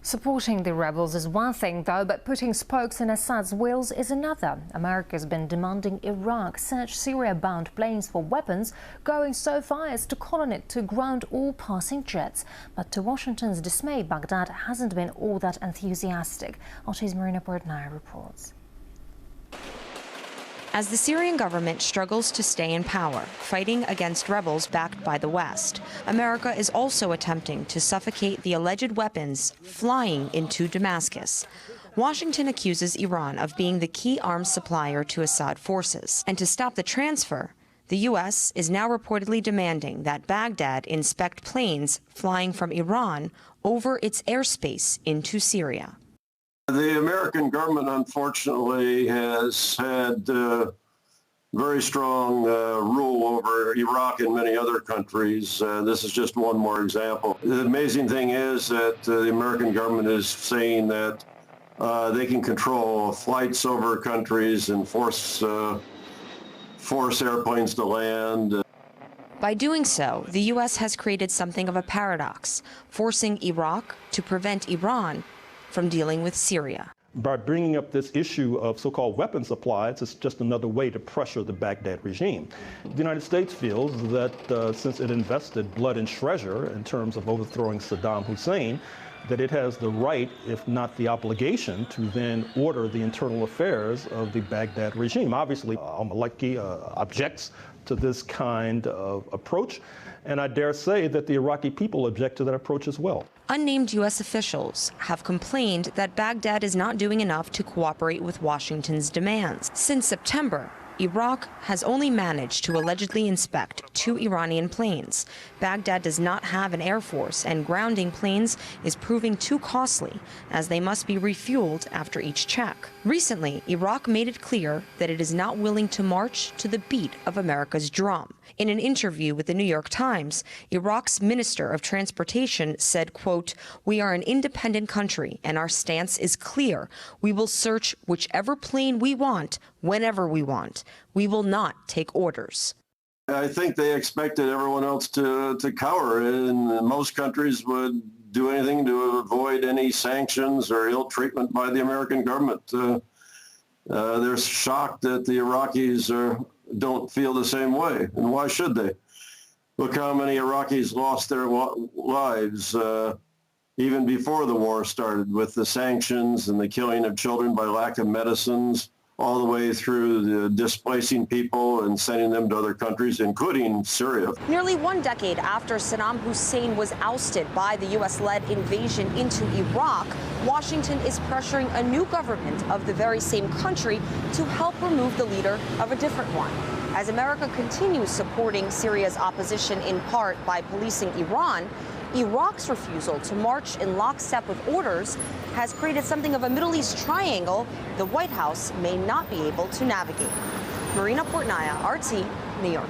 Supporting the rebels is one thing, though, but putting spokes in Assad's wheels is another. America's been demanding Iraq search Syria-bound planes for weapons, going so far as to call on it to ground all passing jets. But to Washington's dismay, Baghdad hasn't been all that enthusiastic. RT's Marina Portnaya reports. As the Syrian government struggles to stay in power, fighting against rebels backed by the West, America is also attempting to suffocate the alleged weapons flying into Damascus. Washington accuses Iran of being the key arms supplier to Assad forces. And to stop the transfer, the U.S. is now reportedly demanding that Baghdad inspect planes flying from Iran over its airspace into Syria. The American government, unfortunately, has had very strong rule over Iraq and many other countries. This is just one more example. The amazing thing is that the American government is saying that they can control flights over countries and force airplanes to land. By doing so, the U.S. has created something of a paradox, forcing Iraq to prevent Iran from dealing with Syria. By bringing up this issue of so-called weapon supplies, it's just another way to pressure the Baghdad regime. The United States feels that since it invested blood and treasure in terms of overthrowing Saddam Hussein, that it has the right, if not the obligation, to then order the internal affairs of the Baghdad regime. Obviously, al-Maliki objects to this kind of approach, and I dare say that the Iraqi people object to that approach as well. Unnamed U.S. officials have complained that Baghdad is not doing enough to cooperate with Washington's demands. Since September, Iraq has only managed to allegedly inspect 2 Iranian planes. Baghdad does not have an air force, and grounding planes is proving too costly, as they must be refueled after each check. Recently, Iraq made it clear that it is not willing to march to the beat of America's drum. In an interview with the New York Times, Iraq's Minister of Transportation said, quote, "We are an independent country, and our stance is clear. We will search whichever plane we want, whenever we want. We will not take orders." I think they expected everyone else to cower, and most countries would do anything to avoid any sanctions or ill treatment by the American government. They're shocked that the Iraqis don't feel the same way, and why should they? Look how many Iraqis lost their lives even before the war started, with the sanctions and the killing of children by lack of medicines, all the way through the displacing people and sending them to other countries, including Syria. Nearly 1 decade after Saddam Hussein was ousted by the U.S.-led invasion into Iraq, Washington is pressuring a new government of the very same country to help remove the leader of a different one. As America continues supporting Syria's opposition in part by policing Iran, Iraq's refusal to march in lockstep with orders has created something of a Middle East triangle the White House may not be able to navigate. Marina Portnaya, RT, New York.